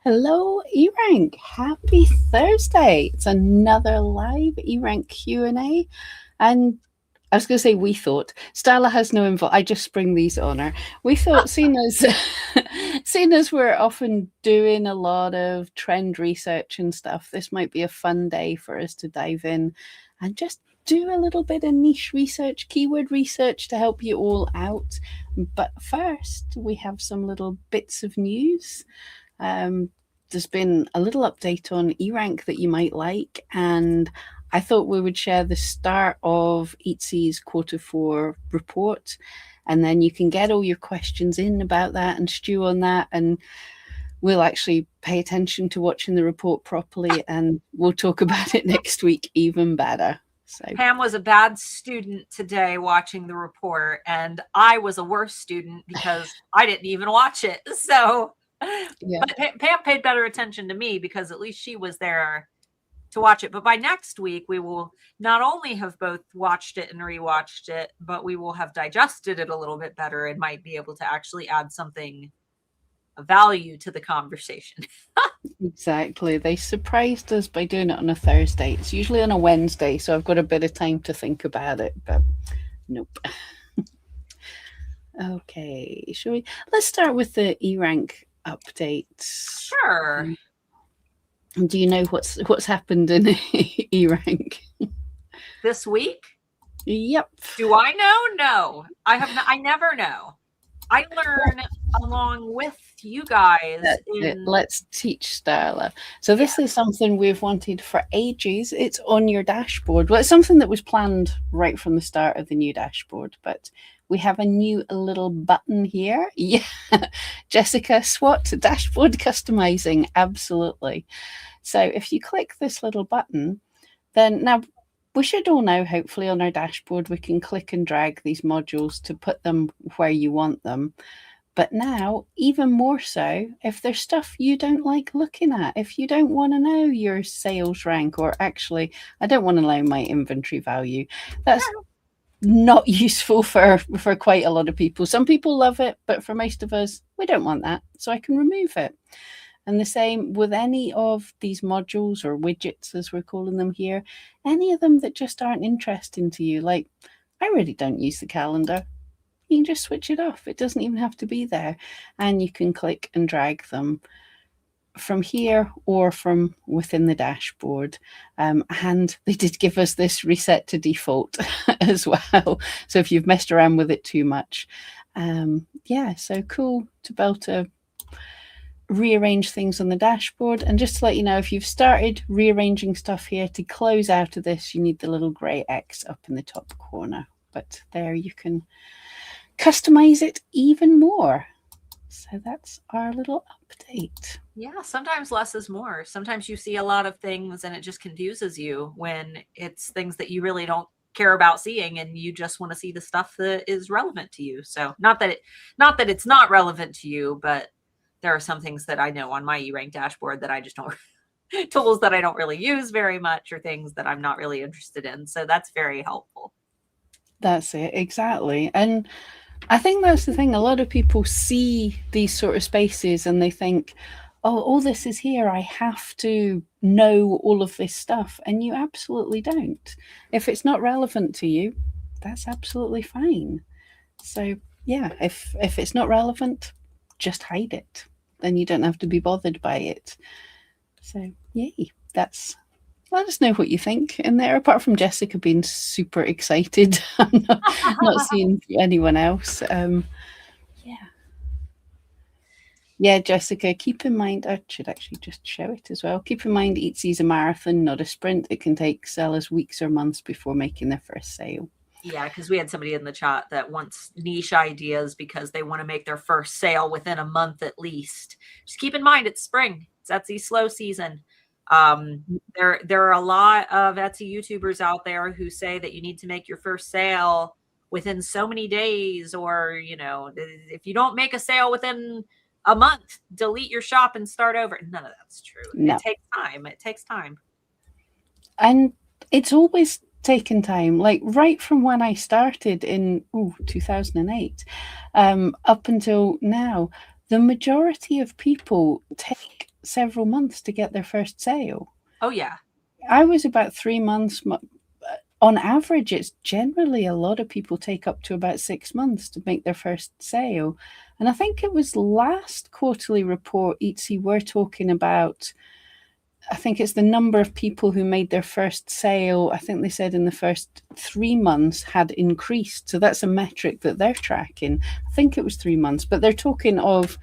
Hello, eRank. Happy Thursday. It's another live eRank Q&A. And I was going to say we thought. Starla has no info. I just spring these on her. We thought, seeing as we're often doing a lot of trend research and stuff, this might be a fun day for us to dive in and just do a little bit of niche research, keyword research to help you all out. But first, we have some little bits of news. There's been a little update on eRank that you might like, and I thought we would share the start of Etsy's Q4 report, and then you can get all your questions in about that and stew on that, and we'll actually pay attention to watching the report properly, and we'll talk about it next week even better. So Pam was a bad student today watching the report, and I was a worse student because I didn't even watch it. So, yeah. But Pam paid better attention to me because at least she was there to watch it. But by next week, we will not only have both watched it and rewatched it, but we will have digested it a little bit better and might be able to actually add something of value to the conversation. Exactly. They surprised us by doing it on a Thursday. It's usually on a Wednesday, so I've got a bit of time to think about it, but nope. Okay, shall we? Let's start with the eRank updates. Sure. Do you know what's happened in eRank this week? Yep. Do I know? No, I never know. I learn along with you guys. Let's teach Starla. So this is something we've wanted for ages. It's on your dashboard. Well, it's something that was planned right from the start of the new dashboard, but we have a new little button here. Yeah, Jessica, SWAT, dashboard customizing. Absolutely. So if you click this little button, then now we should all know, hopefully, on our dashboard, we can click and drag these modules to put them where you want them. But now, even more so, if there's stuff you don't like looking at, if you don't want to know your sales rank, or actually, I don't want to know my inventory value, that's not useful for quite a lot of people. Some people love it, but for most of us, we don't want that. So I can remove it. And the same with any of these modules or widgets, as we're calling them here, any of them that just aren't interesting to you. Like, I really don't use the calendar. You can just switch it off. It doesn't even have to be there. And you can click and drag them from here or from within the dashboard. And they did give us this reset to default as well. So if you've messed around with it too much, yeah, so cool to be able to rearrange things on the dashboard. And just to let you know, if you've started rearranging stuff here, to close out of this, you need the little gray X up in the top corner. But there you can customize it even more. So that's our little update. Yeah, sometimes less is more. Sometimes you see a lot of things and it just confuses you when it's things that you really don't care about seeing, and you just want to see the stuff that is relevant to you. So not that it's not relevant to you, but there are some things that I know on my eRank dashboard that I just don't, tools that I don't really use very much, or things that I'm not really interested in. So that's very helpful. That's it, exactly. And I think that's the thing. A lot of people see these sort of spaces and they think, oh, all this is here. I have to know all of this stuff. And you absolutely don't. If it's not relevant to you, that's absolutely fine. So yeah, if it's not relevant, just hide it. Then you don't have to be bothered by it. So yay, let us know what you think in there, apart from Jessica being super excited. I'm not seeing anyone else. Yeah, Jessica, keep in mind, I should actually just show it as well. Keep in mind, Etsy's a marathon, not a sprint. It can take sellers weeks or months before making their first sale. Yeah, because we had somebody in the chat that wants niche ideas because they want to make their first sale within a month at least. Just keep in mind, it's spring. It's Etsy slow season. There are a lot of Etsy YouTubers out there who say that you need to make your first sale within so many days, or, if you don't make a sale within a month, delete your shop and start over. None of that's true. No. It takes time. It takes time. And it's always taken time, like right from when I started in 2008 up until now. The majority of people take several months to get their first sale. Oh, yeah. I was about 3 months. On average, it's generally a lot of people take up to about 6 months to make their first sale. And I think it was last quarterly report, Etsy were talking about, I think it's the number of people who made their first sale. I think they said in the first 3 months had increased. So that's a metric that they're tracking. I think it was 3 months, but they're talking of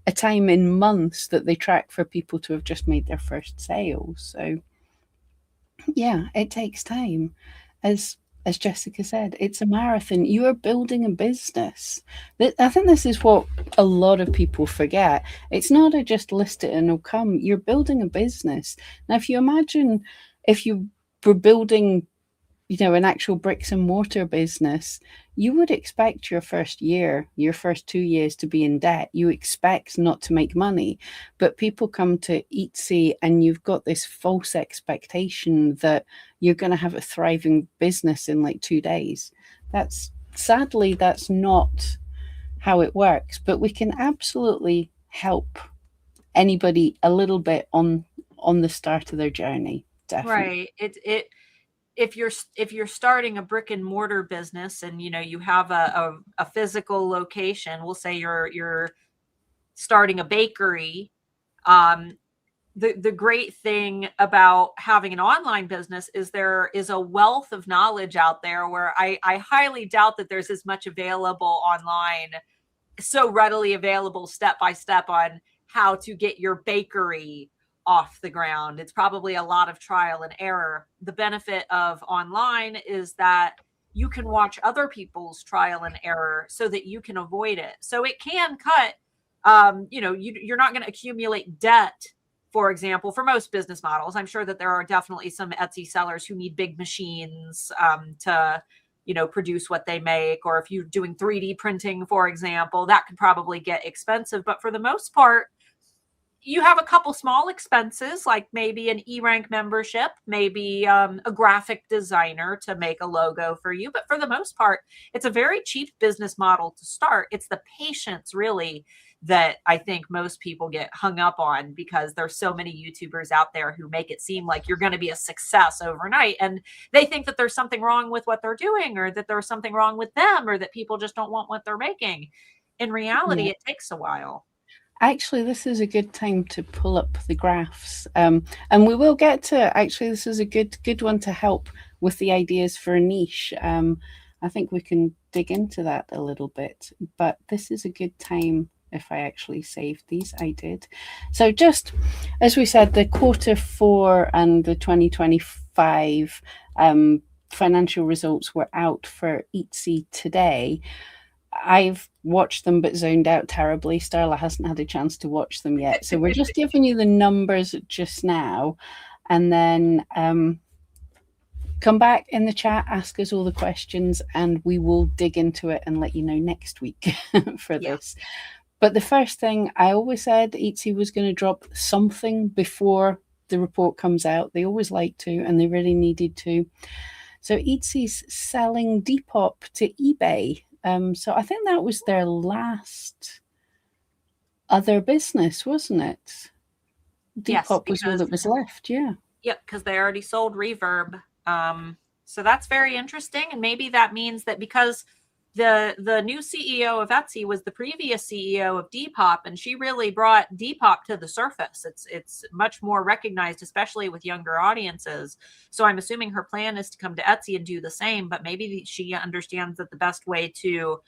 a time in months that they track for people to have just made their first sale. So yeah, it takes time. As Jessica said, it's a marathon. You are building a business. I think this is what a lot of people forget. It's not a just list it and it'll come. You're building a business. Now, if you imagine if you were building, an actual bricks and mortar business, you would expect your first year, your first 2 years to be in debt. You expect not to make money. But people come to Etsy and you've got this false expectation that you're going to have a thriving business in like 2 days. Sadly, that's not how it works. But we can absolutely help anybody a little bit on the start of their journey. Definitely. Right. If you're starting a brick and mortar business and you have a physical location, we'll say you're starting a bakery, the great thing about having an online business is there is a wealth of knowledge out there where I highly doubt that there's as much available online, so readily available step by step on how to get your bakery off the ground. It's probably a lot of trial and error. The benefit of online is that you can watch other people's trial and error so that you can avoid it. So it can cut, you're not going to accumulate debt, for example, for most business models. I'm sure that there are definitely some Etsy sellers who need big machines to produce what they make. Or if you're doing 3D printing, for example, that could probably get expensive. But for the most part, you have a couple small expenses, like maybe an eRank membership, maybe a graphic designer to make a logo for you. But for the most part, it's a very cheap business model to start. It's the patience, really, that I think most people get hung up on, because there's so many YouTubers out there who make it seem like you're going to be a success overnight. And they think that there's something wrong with what they're doing, or that there's something wrong with them, or that people just don't want what they're making. In reality, Yeah. it takes a while. Actually, this is a good time to pull up the graphs, and we will get to. Actually, this is a good one to help with the ideas for a niche. I think we can dig into that a little bit, but this is a good time. If I actually saved these, I did. So just as we said, the Q4 and the 2025 financial results were out for Etsy today. I've watched them but zoned out terribly. Starla hasn't had a chance to watch them yet. So we're just giving you the numbers just now, and then come back in the chat, ask us all the questions, and we will dig into it and let you know next week for this. But the first thing, I always said Etsy was going to drop something before the report comes out. They always like to, and they really needed to. So Etsy's selling Depop to eBay. So I think that was their last other business, wasn't it? Depop was all that was left, yeah. Yep, because they already sold Reverb. So that's very interesting. And maybe that means that because the new CEO of Etsy was the previous CEO of Depop, and she really brought Depop to the surface. It's much more recognized, especially with younger audiences. So I'm assuming her plan is to come to Etsy and do the same, but maybe she understands that the best way to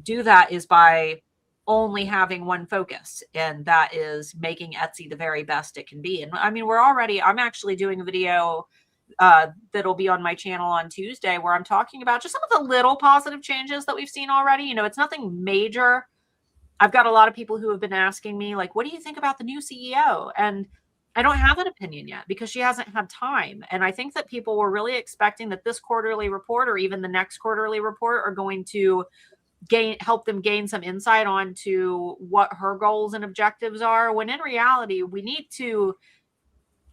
do that is by only having one focus, and that is making Etsy the very best it can be. And I mean, I'm actually doing a video that'll be on my channel on Tuesday, where I'm talking about just some of the little positive changes that we've seen already. It's nothing major. I've got a lot of people who have been asking me, like, what do you think about the new CEO? And I don't have an opinion yet, because she hasn't had time. And I think that people were really expecting that this quarterly report, or even the next quarterly report, are going to help them gain some insight onto what her goals and objectives are, when in reality, we need to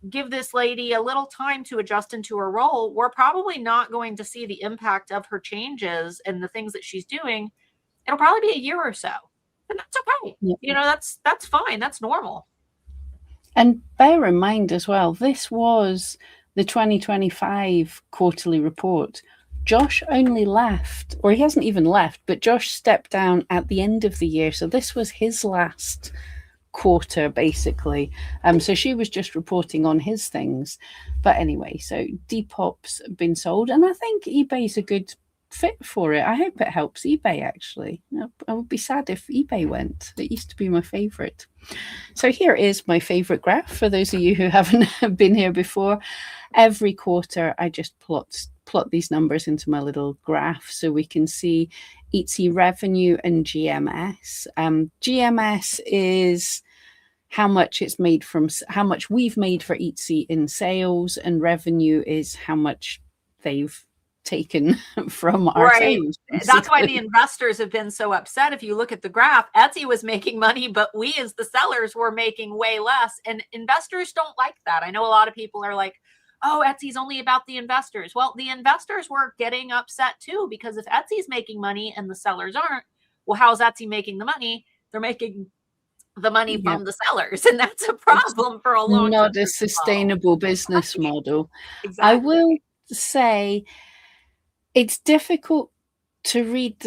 give this lady a little time to adjust into her role. We're probably not going to see the impact of her changes and the things that she's doing. It'll probably be a year or so, and that's okay. Yep. That's fine. That's normal. And bear in mind as well, this was the 2025 quarterly report. Josh only left, or he hasn't even left, but Josh stepped down at the end of the year. So this was his last quarter, basically. So she was just reporting on his things. But anyway, so Depop's been sold, and I think eBay's a good fit for it. I hope it helps eBay, actually. I would be sad if eBay went. It used to be my favorite. So here is my favorite graph for those of you who haven't been here before. Every quarter, I just plot these numbers into my little graph so we can see Etsy revenue and GMS. GMS is how much it's made from, how much we've made for Etsy in sales, and revenue is how much they've taken from our sales. That's why the investors have been so upset. If you look at the graph, Etsy was making money, but we as the sellers were making way less. And investors don't like that. I know a lot of people are like, oh, Etsy's only about the investors. Well, the investors were getting upset too, because if Etsy's making money and the sellers aren't, well, how's Etsy making the money? They're making the money from the sellers, and that's a problem for a long time. Not a sustainable business model. Exactly. I will say it's difficult to read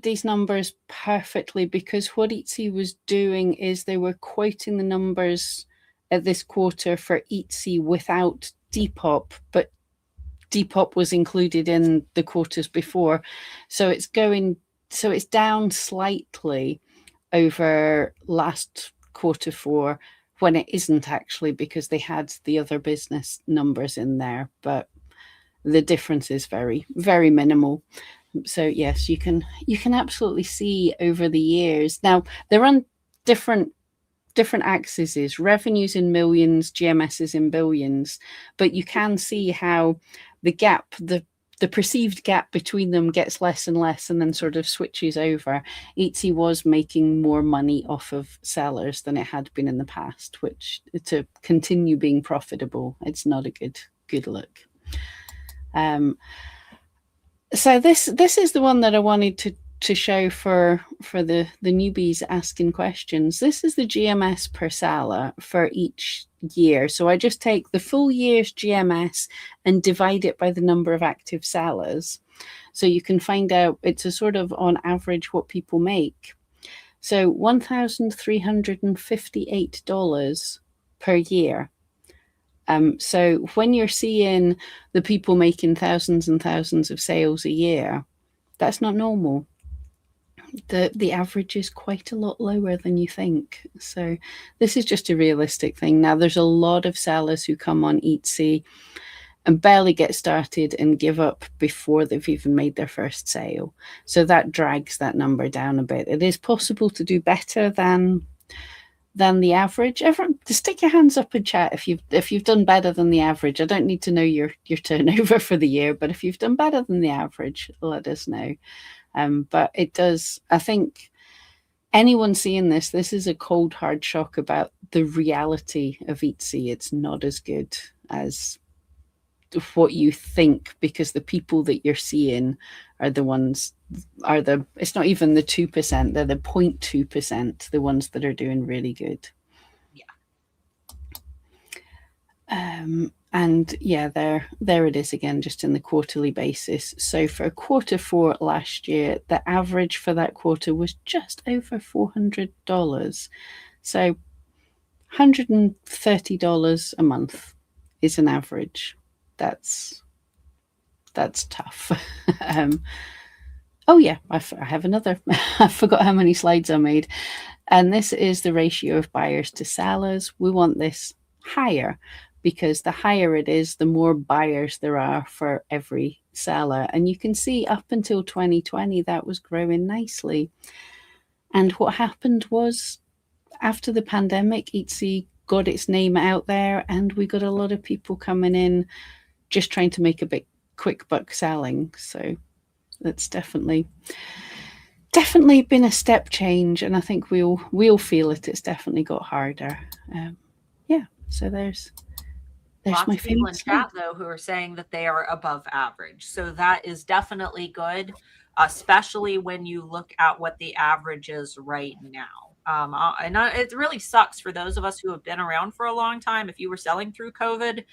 these numbers perfectly, because what Etsy was doing is they were quoting the numbers at this quarter for Etsy without Depop, but Depop was included in the quarters before. So it's down slightly over last quarter four, when it isn't actually, because they had the other business numbers in there, but the difference is very, very minimal. So yes, you can absolutely see over the years. Now they're on different axes, revenues in millions, GMS is in billions, but you can see how the gap, the perceived gap between them gets less and less, and then sort of switches over. Etsy was making more money off of sellers than it had been in the past, which, to continue being profitable, it's not a good look. So this is the one that I wanted to show for the newbies asking questions. This is the GMS per seller for each year. So I just take the full year's GMS and divide it by the number of active sellers. So you can find out, it's a sort of on average what people make. So $1,358 per year. So when you're seeing the people making thousands and thousands of sales a year, that's not normal. The average is quite a lot lower than you think. So this is just a realistic thing. Now, there's a lot of sellers who come on Etsy and barely get started and give up before they've even made their first sale. So that drags that number down a bit. It is possible to do better than the average. Everyone, stick your hands up in chat if you've done better than the average. I don't need to know your turnover for the year, but if you've done better than the average, let us know. But it does, I think anyone seeing this is a cold, hard shock about the reality of Etsy. It's not as good as what you think, because the people that you're seeing are the ones, it's not even the 2%, they're the 0.2%, the ones that are doing really good. And yeah, there it is again, just in the quarterly basis. So for quarter four last year, the average for that quarter was just over $400. So $130 a month is an average. That's tough. Oh yeah, I have another. I forgot how many slides I made. And this is the ratio of buyers to sellers. We want this higher, because the higher it is, the more buyers there are for every seller. And you can see up until 2020, that was growing nicely. And what happened was, after the pandemic, Etsy got its name out there, and we got a lot of people coming in just trying to make a bit quick buck selling. So that's definitely been a step change, and I think we'll feel it. It's definitely got harder. Yeah, so there's lots my of people in slide. chat though who are saying that they are above average, so that is definitely good, especially when you look at what the average is right now. It really sucks for those of us who have been around for a long time. If you were selling through COVID,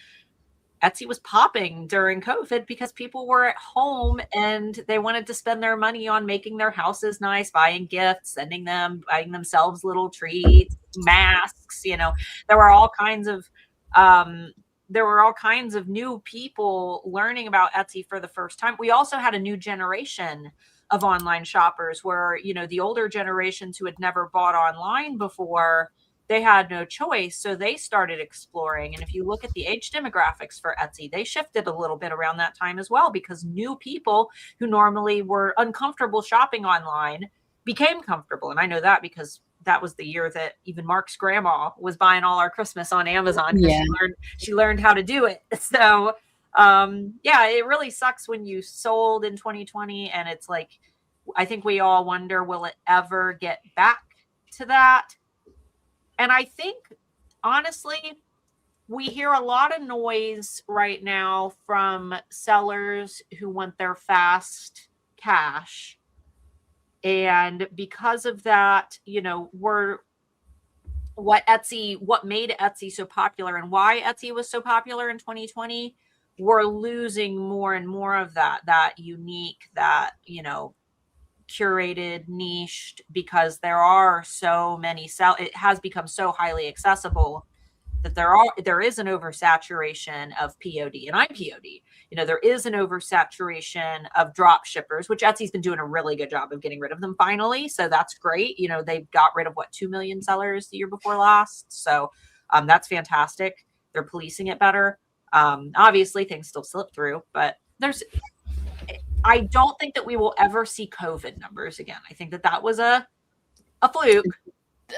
Etsy was popping during COVID because people were at home and they wanted to spend their money on making their houses nice, buying gifts, buying themselves little treats, masks. There were all kinds of um, new people learning about Etsy for the first time. We also had a new generation of online shoppers where, the older generations who had never bought online before, they had no choice. So they started exploring. And if you look at the age demographics for Etsy, they shifted a little bit around that time as well, because new people who normally were uncomfortable shopping online became comfortable. And I know that because that was the year that even Mark's grandma was buying all our Christmas on Amazon because she learned how to do it. So yeah, it really sucks when you sold in 2020 and it's like, I think we all wonder, will it ever get back to that? And I think, honestly, we hear a lot of noise right now from sellers who want their fast cash. And because of that, what made Etsy so popular and why Etsy was so popular in 2020, we're losing more and more of that unique, curated, niched, because there are so many it has become so highly accessible that there is an oversaturation of POD, and I'm POD. There is an oversaturation of drop shippers, which Etsy's been doing a really good job of getting rid of them finally. So that's great. They've got rid of 2 million sellers the year before last. So that's fantastic. They're policing it better. Obviously things still slip through, but I don't think that we will ever see COVID numbers again. I think that was a fluke.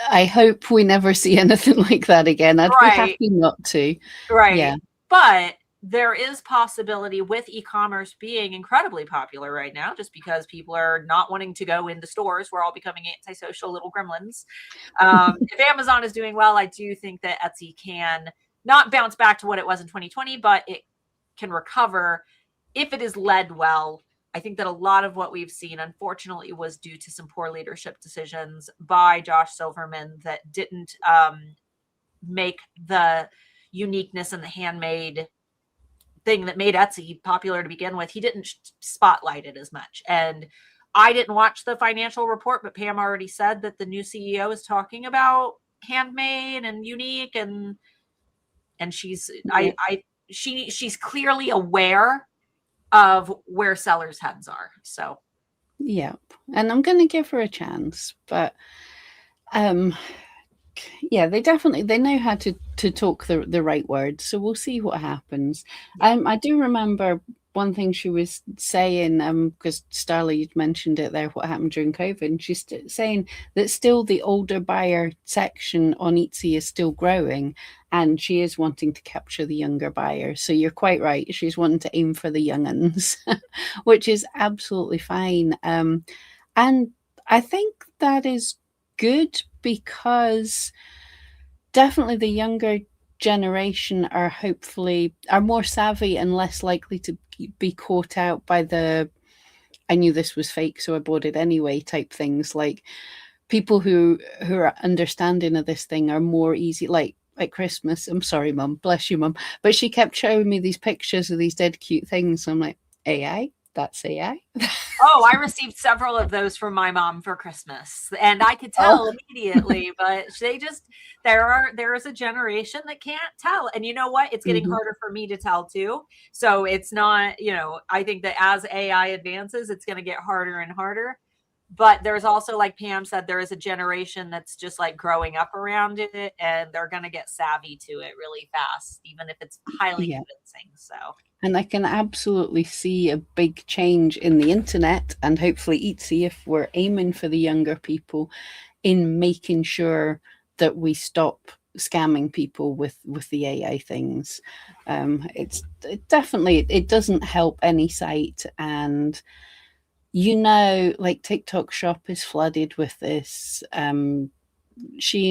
I hope we never see anything like that again. I'd be happy not to. Right. Yeah. But there is possibility with e-commerce being incredibly popular right now, just because people are not wanting to go into stores. We're all becoming antisocial little gremlins. If Amazon is doing well, I do think that Etsy can not bounce back to what it was in 2020, but it can recover if it is led well. I think that a lot of what we've seen, unfortunately, was due to some poor leadership decisions by Josh Silverman that didn't make the uniqueness and the handmade thing that made Etsy popular to begin with. He didn't spotlight it as much. And I didn't watch the financial report, but Pam already said that the new CEO is talking about handmade and unique, and she's she's clearly aware of where sellers' heads are. So yeah, and I'm going to give her a chance, but yeah, they know how to talk the right words, so we'll see what happens. I do remember one thing she was saying, because Starla, you'd mentioned it there, what happened during COVID, and she's saying that still the older buyer section on Etsy is still growing, and she is wanting to capture the younger buyers. So you're quite right. She's wanting to aim for the young uns, which is absolutely fine. And I think that is good, because definitely the younger generation are more savvy and less likely to be caught out by the "I knew this was fake, so I bought it anyway" type things. Like, people who are understanding of this thing are more easy, like Christmas. I'm sorry, Mum, bless you, Mum, but she kept showing me these pictures of these dead cute things. So I'm like, AI? That's AI? Oh, I received several of those from my mom for Christmas, and I could tell immediately, but there is a generation that can't tell. And you know what? It's getting harder for me to tell too. So it's not, I think that as AI advances, it's going to get harder and harder. But there's also, like Pam said, there is a generation that's just like growing up around it, and they're going to get savvy to it really fast, even if it's highly convincing. So. And I can absolutely see a big change in the internet, and hopefully Etsy, if we're aiming for the younger people, in making sure that we stop scamming people with the AI things. It doesn't help any site, and like TikTok Shop is flooded with this. Shein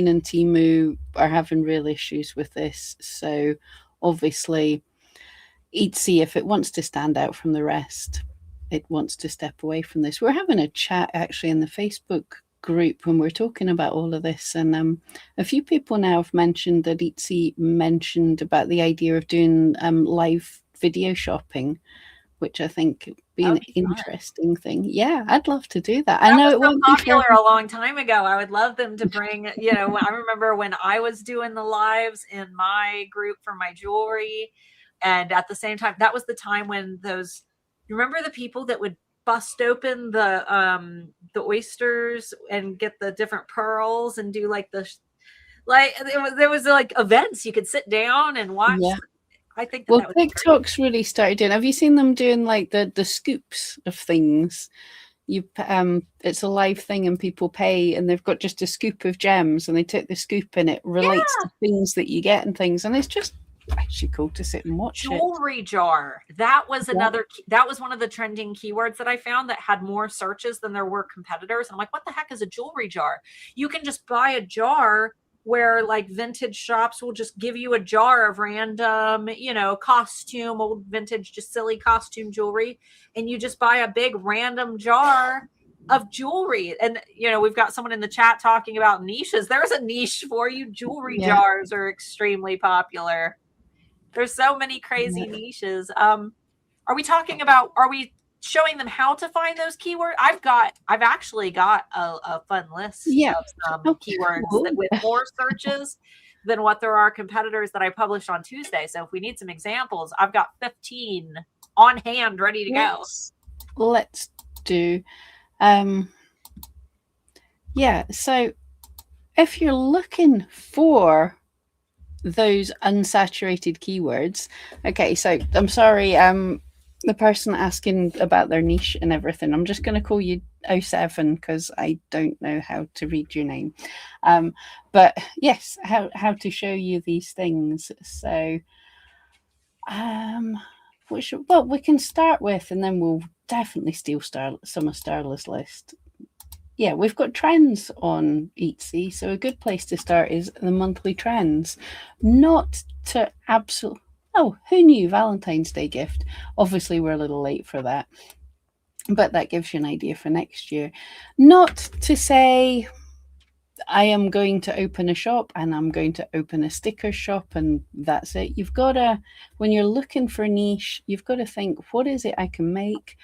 and Temu are having real issues with this. So obviously Etsy, if it wants to stand out from the rest, it wants to step away from this. We're having a chat actually in the Facebook group when we're talking about all of this, and a few people now have mentioned that Etsy mentioned about the idea of doing live video shopping, which I think would be an interesting thing. Yeah, I'd love to do that. I know was it so won't be popular a long time ago. I would love them to bring, you know, I remember when I was doing the lives in my group for my jewelry. And at the same time, that was the time when those, you remember the people that would bust open the oysters and get the different pearls and do like there was like events you could sit down and watch. Yeah. I think Well, that was TikTok's really started doing. Have you seen them doing like the scoops of things? You it's a live thing and people pay and they've got just a scoop of gems and they take the scoop and it relates to things that you get and things, and it's just actually cool to sit and watch jewelry jar. That was another, that was one of the trending keywords that I found that had more searches than there were competitors. I'm like, what the heck is a jewelry jar? You can just buy a jar where like vintage shops will just give you a jar of random, you know, costume, old vintage, just silly costume jewelry. And you just buy a big random jar of jewelry. And, you know, we've got someone in the chat talking about niches. There's a niche for you. Jewelry jars are extremely popular. There's so many crazy niches. Are we talking about, are we showing them how to find those keywords? I've actually got a fun list of some keywords that with more searches than what there are competitors that I published on Tuesday. So if we need some examples, I've got 15 on hand ready to go. Let's do. Yeah, so if you're looking for those unsaturated keywords, okay, so I'm sorry, the person asking about their niche and everything, I'm just going to call you 07 because I don't know how to read your name. But yes, how to show you these things. So well, we can start with, and then we'll definitely steal some of Starla's list. Yeah, we've got trends on Etsy, so a good place to start is the monthly trends. Not to absolute. Oh, who knew? Valentine's Day gift. Obviously, we're a little late for that, but that gives you an idea for next year. Not to say I am going to open a shop and I'm going to open a sticker shop and that's it. You've got to, when you're looking for a niche, you've got to think, what is it I can make?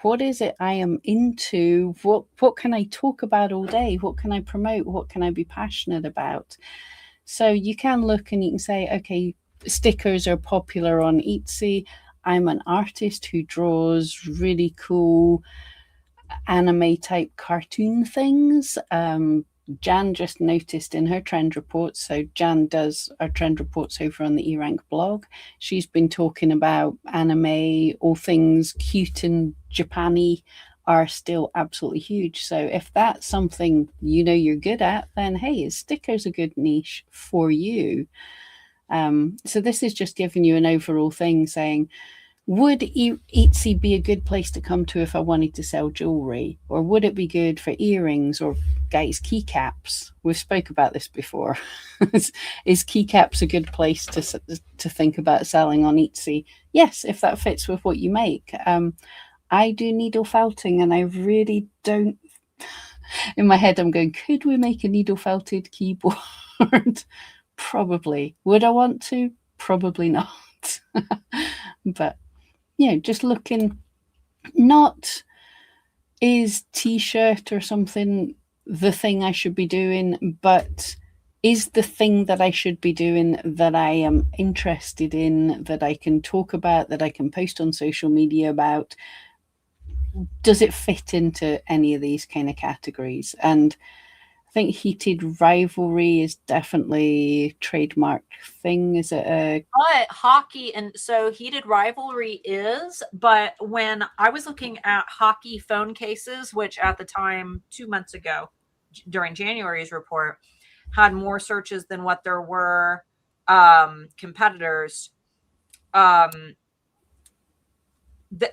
What is it I am into? What can I talk about all day? What can I promote? What can I be passionate about? So you can look and you can say, okay, stickers are popular on Etsy. I'm an artist who draws really cool anime type cartoon things. Jan just noticed in her trend reports, so Jan does our trend reports over on the eRank blog. She's been talking about anime, all things cute and Japan-y are still absolutely huge. So if that's something you know you're good at, then hey, is stickers a good niche for you? So this is just giving you an overall thing saying, would Etsy be a good place to come to if I wanted to sell jewelry? Or would it be good for earrings or, guys, keycaps? We've spoke about this before. Is keycaps a good place to think about selling on Etsy? Yes, if that fits with what you make. I do needle felting and I really don't. In my head, I'm going, could we make a needle felted keyboard? Probably. Would I want to? Probably not. But you know, just looking, not is t-shirt or something the thing I should be doing, but is the thing that I should be doing that I am interested in, that I can talk about, that I can post on social media about, does it fit into any of these kind of categories? And I think heated rivalry is definitely a trademark thing. Is it But hockey, and so heated rivalry is, but when I was looking at hockey phone cases, which at the time 2 months ago during January's report had more searches than what there were competitors, a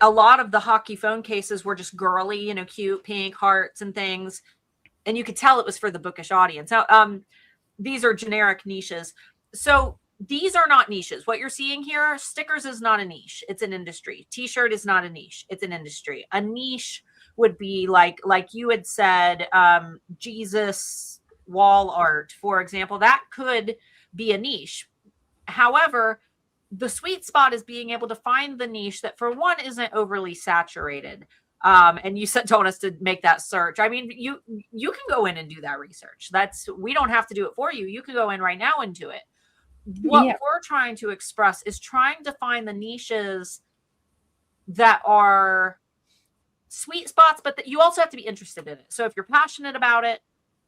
lot of the hockey phone cases were just girly, you know, cute pink hearts and things. And you could tell it was for the bookish audience. Now, these are generic niches. So these are not niches. What you're seeing here, stickers is not a niche. It's an industry. T-shirt is not a niche. It's an industry. A niche would be like you had said, Jesus wall art, for example. That could be a niche. However, the sweet spot is being able to find the niche that, for one, isn't overly saturated. And you told us to make that search. I mean, you can go in and do that research. We don't have to do it for you. You can go in right now and do it. What we're trying to express is trying to find the niches that are sweet spots, but that you also have to be interested in it. So if you're passionate about it,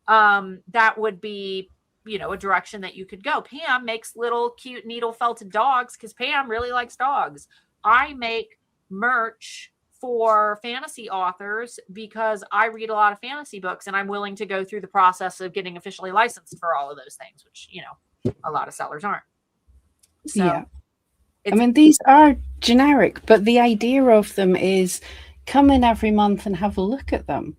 that would be, a direction that you could go. Pam makes little cute needle felted dogs because Pam really likes dogs. I make merch for fantasy authors because I read a lot of fantasy books and I'm willing to go through the process of getting officially licensed for all of those things, which, a lot of sellers aren't. So I mean, these are generic, but the idea of them is come in every month and have a look at them.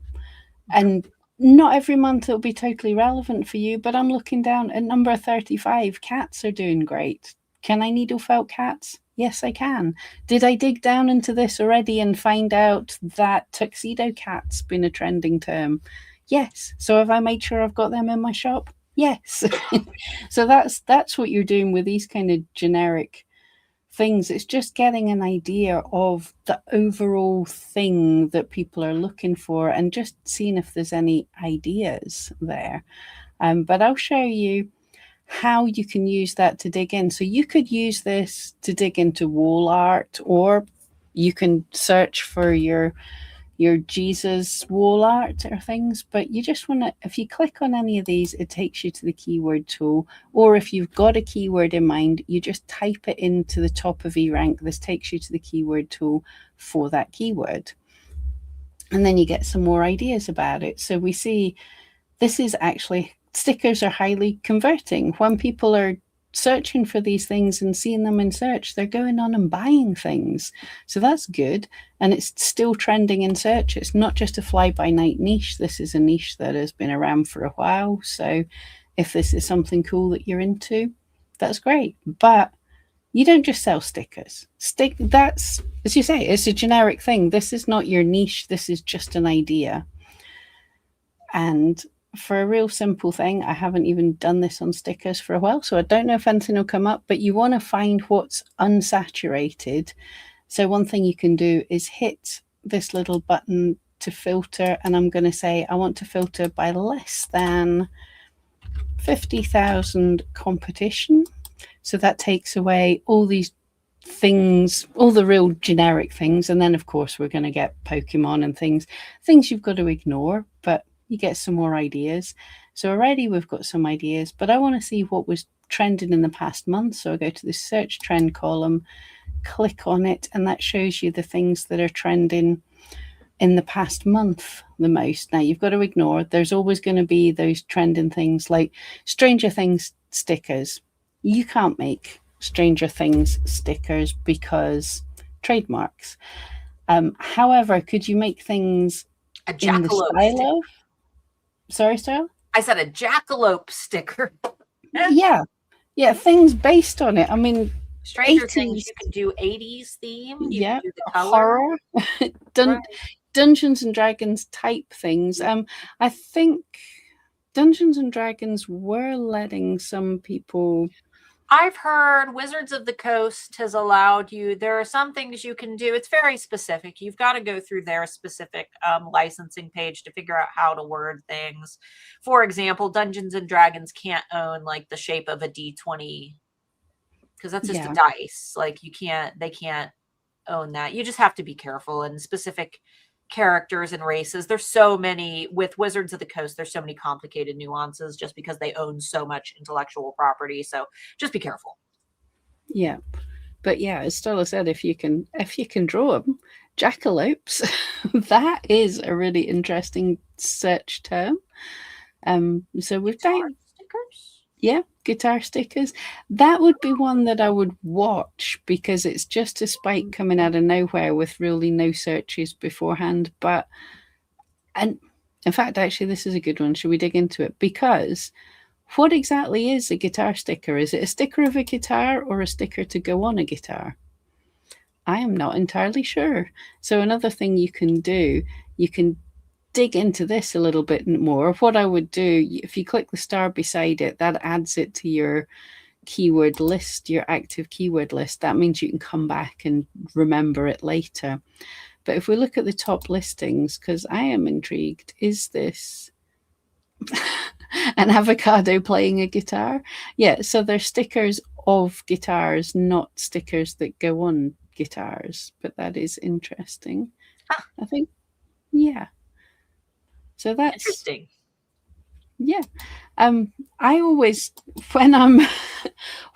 And not every month it'll be totally relevant for you, but I'm looking down at number 35. Cats are doing great. Can I needle felt cats? Yes, I can. Did I dig down into this already and find out that tuxedo cat's been a trending term? Yes. So have I made sure I've got them in my shop? Yes. So that's what you're doing with these kind of generic things. It's just getting an idea of the overall thing that people are looking for and just seeing if there's any ideas there. But I'll show you how you can use that to dig in. So you could use this to dig into wall art, or you can search for your Jesus wall art or things, but you just want to, if you click on any of these, it takes you to the keyword tool, or if you've got a keyword in mind, you just type it into the top of eRank. This takes you to the keyword tool for that keyword. And then you get some more ideas about it. So we see this is actually, stickers are highly converting. When people are searching for these things and seeing them in search, they're going on and buying things. So that's good. And it's still trending in search. It's not just a fly-by-night niche. This is a niche that has been around for a while. So if this is something cool that you're into, that's great. But you don't just sell stickers. That's, as you say, it's a generic thing. This is not your niche. This is just an idea. And for a real simple thing, I haven't even done this on stickers for a while, so I don't know if anything will come up, but you want to find what's unsaturated. So one thing you can do is hit this little button to filter, and I'm going to say I want to filter by less than 50,000 competition. So that takes away all these things, all the real generic things. And then of course we're going to get Pokemon and things you've got to ignore, but you get some more ideas. So already we've got some ideas, but I want to see what was trending in the past month. So I go to the search trend column, click on it, and that shows you the things that are trending in the past month the most. Now you've got to ignore, there's always going to be those trending things like Stranger Things stickers. You can't make Stranger Things stickers because trademarks. However, could you make things in the style of? Sorry, Starla? I said a jackalope sticker. Yeah, things based on it. I mean, Stranger Things, you can do 80s theme. You can do the color. Horror. Dungeons and Dragons type things. I think Dungeons and Dragons were letting some people. I've heard Wizards of the Coast has allowed you, there are some things you can do. It's very specific. You've got to go through their specific licensing page to figure out how to word things. For example, Dungeons and Dragons can't own like the shape of a D20 because that's just a dice. Like they can't own that. You just have to be careful, and specific characters and races. There's so many with Wizards of the Coast. There's so many complicated nuances just because they own so much intellectual property. So just be careful. Yeah. But yeah, as Starla said, if you can draw them, jackalopes, that is a really interesting search term. So we've done stickers. Yeah, guitar stickers. That would be one that I would watch because it's just a spike coming out of nowhere with really no searches beforehand. And in fact, actually, this is a good one. Should we dig into it? Because what exactly is a guitar sticker? Is it a sticker of a guitar or a sticker to go on a guitar? I am not entirely sure. So another thing you can do, you can dig into this a little bit more. What I would do, if you click the star beside it, that adds it to your keyword list, your active keyword list. That means you can come back and remember it later. But if we look at the top listings, because I am intrigued, is this an avocado playing a guitar? Yeah, so they're stickers of guitars, not stickers that go on guitars. But that is interesting. Huh. I think, yeah. So that's Interesting. yeah. I always when I'm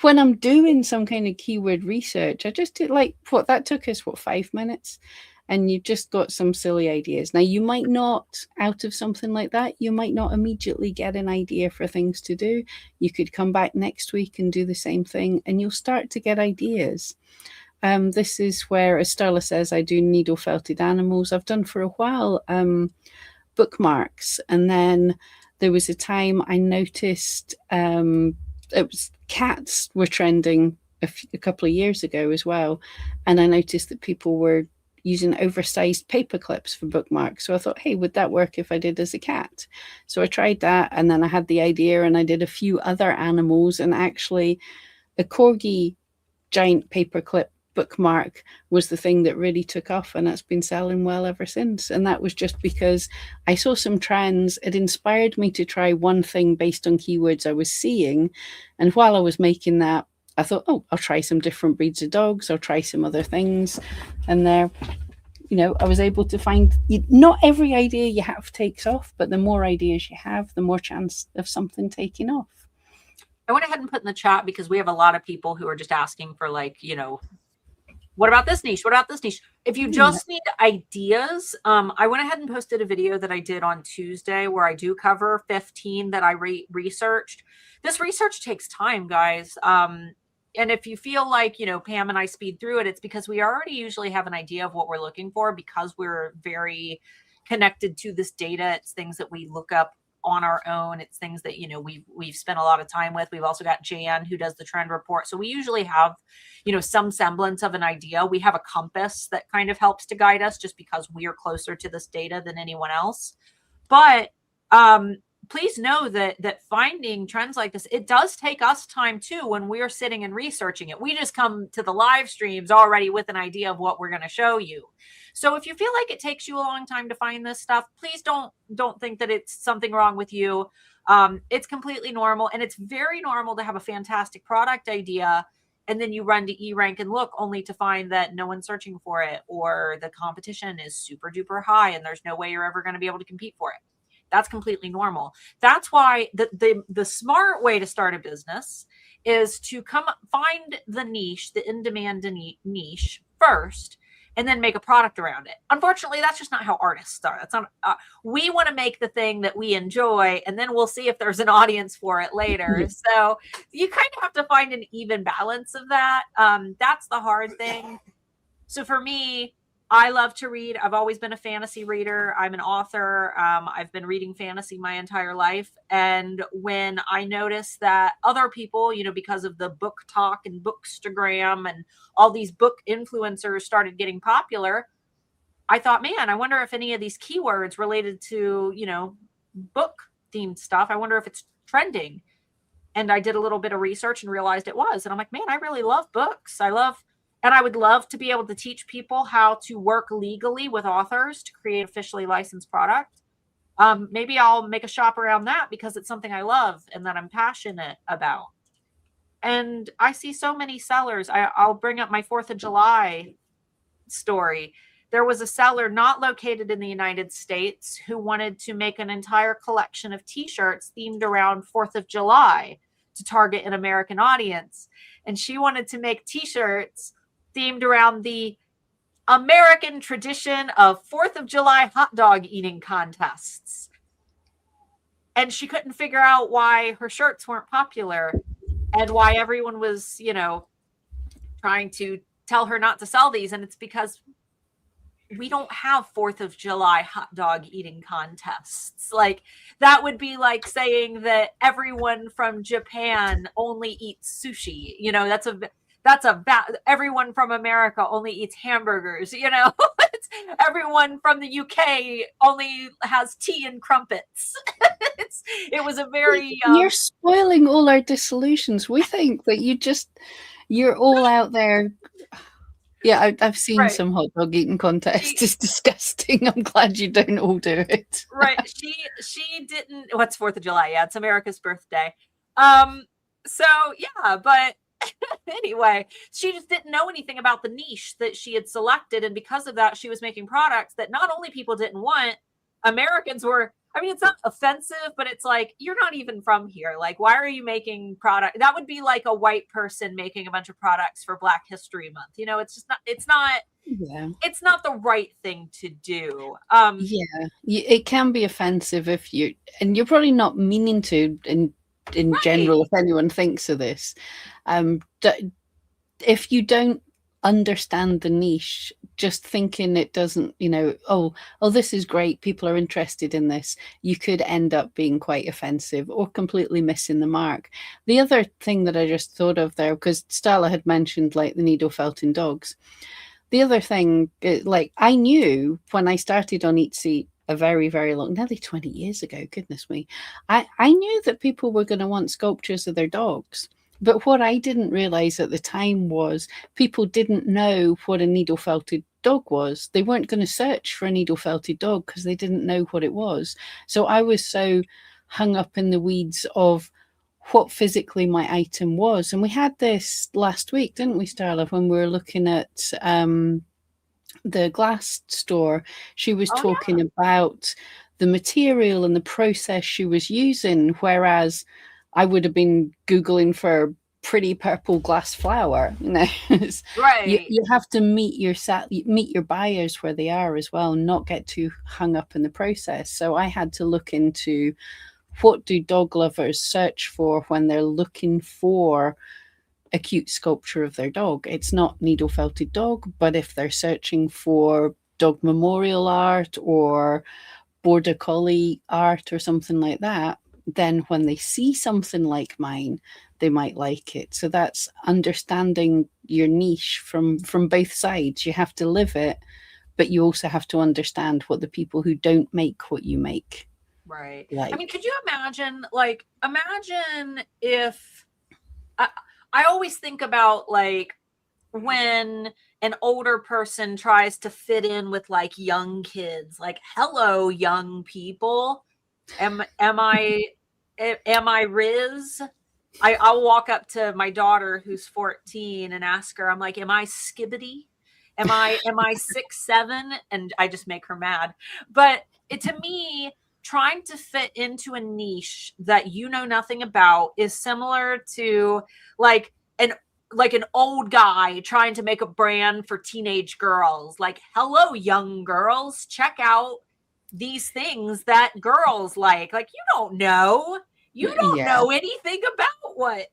when I'm doing some kind of keyword research, I just do like what that took us 5 minutes, and you've just got some silly ideas. Now you might not, out of something like that, you might not immediately get an idea for things to do. You could come back next week and do the same thing, and you'll start to get ideas. This is where, as Starla says, I do needle felted animals. I've done for a while. Bookmarks, and then there was a time I noticed it was cats were trending a couple of years ago as well, and I noticed that people were using oversized paper clips for bookmarks. So I thought, hey, would that work if I did as a cat? So I tried that, and then I had the idea, and I did a few other animals, and actually a corgi giant paperclip bookmark was the thing that really took off, and that's been selling well ever since. And that was just because I saw some trends. It inspired me to try one thing based on keywords I was seeing, and while I was making that, I thought, oh, I'll try some different breeds of dogs, I'll try some other things. And there, I was able to find, not every idea you have takes off, but the more ideas you have, the more chance of something taking off. I went ahead and put in the chat because we have a lot of people who are just asking for, like, what about this niche? What about this niche? If you just need ideas, I went ahead and posted a video that I did on Tuesday where I do cover 15 that I researched. This research takes time, guys. And if you feel like, Pam and I speed through it, it's because we already usually have an idea of what we're looking for, because we're very connected to this data. It's things that we look up on our own. It's things that, we've spent a lot of time with. We've also got Jan who does the trend report. So we usually have, some semblance of an idea. We have a compass that kind of helps to guide us, just because we are closer to this data than anyone else. But please know that finding trends like this, it does take us time too when we're sitting and researching it. We just come to the live streams already with an idea of what we're going to show you. So if you feel like it takes you a long time to find this stuff, please don't think that it's something wrong with you. It's completely normal, and it's very normal to have a fantastic product idea, and then you run to eRank and look only to find that no one's searching for it, or the competition is super duper high and there's no way you're ever going to be able to compete for it. That's completely normal. That's why the smart way to start a business is to find the niche, the in-demand niche first, and then make a product around it. Unfortunately, that's just not how artists start. That's not. We want to make the thing that we enjoy, and then we'll see if there's an audience for it later. So you kind of have to find an even balance of that. That's the hard thing. So for me, I love to read. I've always been a fantasy reader. I'm an author. I've been reading fantasy my entire life. And when I noticed that other people, because of the book talk and bookstagram and all these book influencers started getting popular, I thought, man, I wonder if any of these keywords related to, book themed stuff, I wonder if it's trending. And I did a little bit of research and realized it was. And I'm like, man, I really love books. And I would love to be able to teach people how to work legally with authors to create officially licensed product. Maybe I'll make a shop around that because it's something I love and that I'm passionate about. And I see so many sellers. I'll bring up my 4th of July story. There was a seller not located in the United States who wanted to make an entire collection of t-shirts themed around 4th of July to target an American audience. And she wanted to make t-shirts themed around the American tradition of 4th of July hot dog eating contests. And she couldn't figure out why her shirts weren't popular and why everyone was, trying to tell her not to sell these. And it's because we don't have 4th of July hot dog eating contests. Like, that would be like saying that everyone from Japan only eats sushi. everyone from America only eats hamburgers, everyone from the UK only has tea and crumpets. It was a very You're spoiling all our dissolutions. We think that you're all out there. Yeah, I've seen right. some hot dog eating contests. It's disgusting. I'm glad you don't all do it. Right. She didn't. What's 4th of July? Yeah, it's America's birthday. So yeah, but anyway, she just didn't know anything about the niche that she had selected, and because of that, she was making products that not only people didn't want, Americans were. I mean, it's not offensive, but it's like, you're not even from here. Like, why are you making product? That would be like a white person making a bunch of products for Black History Month. It's just not. Yeah. It's not the right thing to do. Yeah, it can be offensive and you're probably not meaning to in general, Right. if anyone thinks of this. If you don't understand the niche, just thinking it doesn't, oh, this is great, people are interested in this, you could end up being quite offensive or completely missing the mark. The other thing that I just thought of there, because Starla had mentioned like the needle felt in dogs. The other thing, like I knew when I started on Etsy a very, very long, nearly 20 years ago, goodness me, I knew that people were going to want sculptures of their dogs. But what I didn't realize at the time was people didn't know what a needle felted dog was. They weren't going to search for a needle felted dog because they didn't know what it was. So I was so hung up in the weeds of what physically my item was. And we had this last week, didn't we, Starla, when we were looking at the glass store. She was Oh yeah. talking about the material and the process she was using, whereas I would have been Googling for pretty purple glass flower. Right. You have to meet your buyers where they are as well, not get too hung up in the process. So I had to look into what do dog lovers search for when they're looking for a cute sculpture of their dog. It's not needle felted dog, but if they're searching for dog memorial art or border collie art or something like that, then when they see something like mine, they might like it. So that's understanding your niche from both sides. You have to live it, but you also have to understand what the people who don't make what you make Right. I mean, like. could you imagine if I always think about like when an older person tries to fit in with like young kids, like, hello, young people. Am I Riz? I'll walk up to my daughter who's 14 and ask her, I'm like, am I Skibbity? Am I 6'7"? And I just make her mad. But to me, trying to fit into a niche that you know nothing about is similar to like an old guy trying to make a brand for teenage girls. Like, hello, young girls, check out these things that girls like. Like, you don't Yeah. know anything about what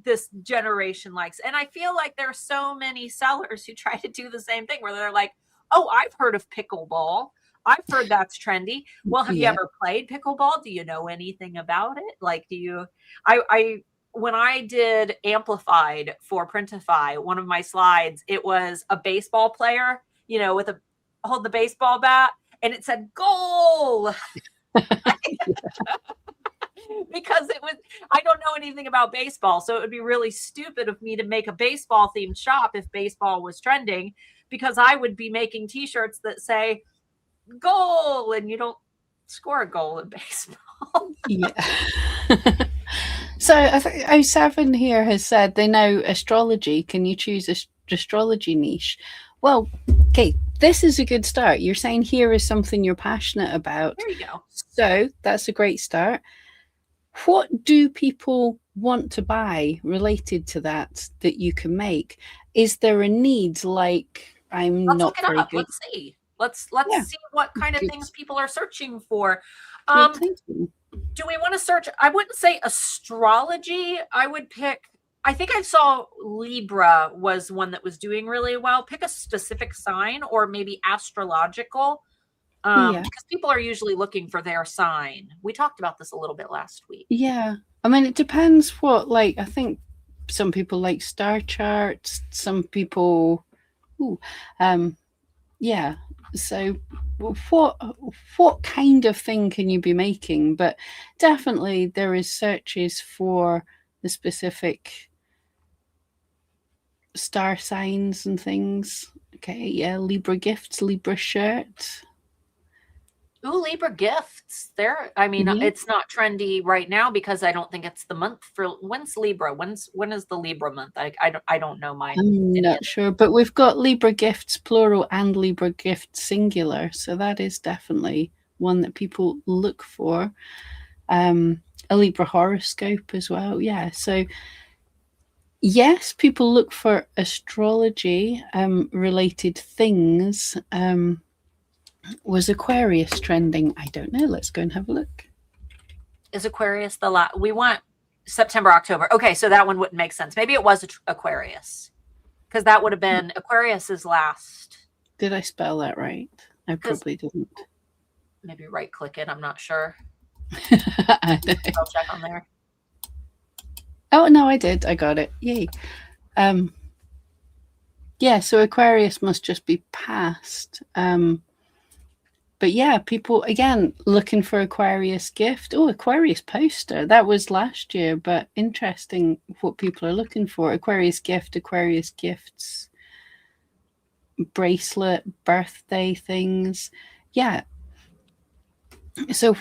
this generation likes. And I feel like there's so many sellers who try to do the same thing where they're like, oh, I've heard of pickleball, I've heard that's trendy. Well, have you Yeah. ever played pickleball? Do you know anything about it? Like, do you I when I did Amplified for Printify, one of my slides, it was a baseball player, with hold the baseball bat, and it said goal. Because I don't know anything about baseball, so it would be really stupid of me to make a baseball themed shop if baseball was trending, because I would be making t-shirts that say goal, and you don't score a goal in baseball. Yeah. So I think O7 here has said they know astrology. Can you choose astrology niche? Well, okay, this is a good start. You're saying here is something you're passionate about. There you go. So that's a great start. What do people want to buy related to that you can make? Is there a need? Like, I'm Let's not look it very up. good. Let's see. Let's Yeah, see what kind of good, things people are searching for. good Um, thinking. do we want to search? I wouldn't say astrology. I would pick. I think I saw Libra was one that was doing really well. Pick a specific sign, or maybe astrological, Yeah. because people are usually looking for their sign. We talked about this a little bit last week. Yeah. I mean, it depends what, like, I think some people like star charts. Some people, ooh, yeah. So what kind of thing can you be making? But definitely there is searches for the specific star signs and things. Okay, yeah, Libra gifts, Libra shirt. Ooh, Libra gifts. I mean, Yeah. it's not trendy right now because I don't think it's the month for when's Libra? When is the Libra month? I don't know I'm any of not sure, but we've got Libra gifts plural and Libra gifts singular, so that is definitely one that people look for. A Libra horoscope as well, yeah. So yes, people look for astrology related things. Was Aquarius trending? I don't know. Let's go and have a look. Is Aquarius the last? We want September, October. Okay, so that one wouldn't make sense. Maybe it was Aquarius because that would have been Aquarius's last. Did I spell that right? I probably didn't. Maybe right click it. I'm not sure. I'll check on there. Oh no, I did. I got it. Yay. Yeah, so Aquarius must just be past. But yeah, people again looking for Aquarius gift. Oh, Aquarius poster. That was last year, but interesting what people are looking for. Aquarius gift, Aquarius gifts, bracelet, birthday things. Yeah. So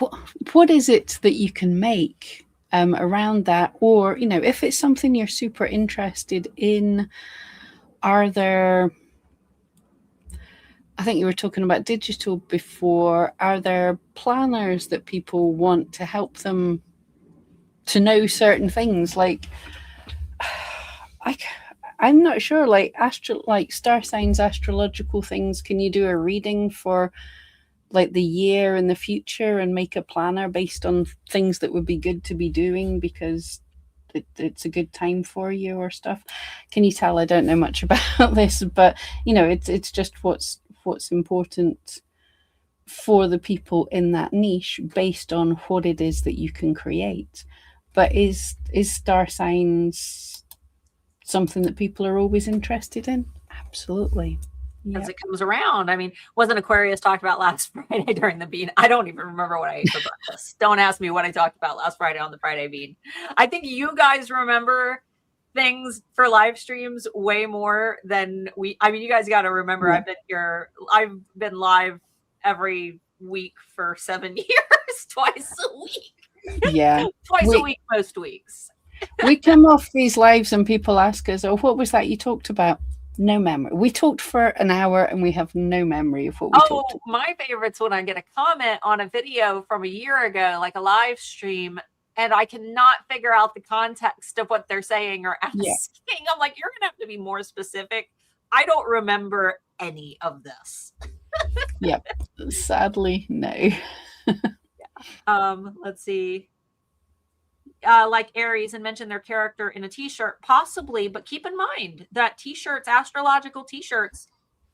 what is it that you can make around that? Or, you know, if it's something you're super interested in, are there, I think you were talking about digital before. Are there planners that people want to help them to know certain things? Like, I'm not sure. Like star signs, astrological things. Can you do a reading for like the year in the future and make a planner based on things that would be good to be doing because it's a good time for you or stuff? Can you tell I don't know much about this, but you know, it's just what's important for the people in that niche based on what it is that you can create. But is star signs something that people are always interested in? Absolutely. As it comes around. I mean, wasn't Aquarius talked about last Friday during the bean? I don't even remember what I ate for breakfast. Don't ask me what I talked about last Friday on the Friday bean. I think you guys remember things for live streams way more than I mean, you guys got to remember, yeah. I've been live every week for 7 years, twice a week. Yeah. Twice a week, most weeks. We come off these lives and people ask us, oh, what was that you talked about? No memory. We talked for an hour and we have no memory of what we talked about. My favorite's when I get a comment on a video from a year ago, like a live stream, and I cannot figure out the context of what they're saying or asking. Yeah. I'm like, you're going to have to be more specific. I don't remember any of this. Yep. Sadly, no. Yeah. Let's see. Like Aries and mention their character in a t-shirt, possibly, but keep in mind that t-shirts, astrological t-shirts,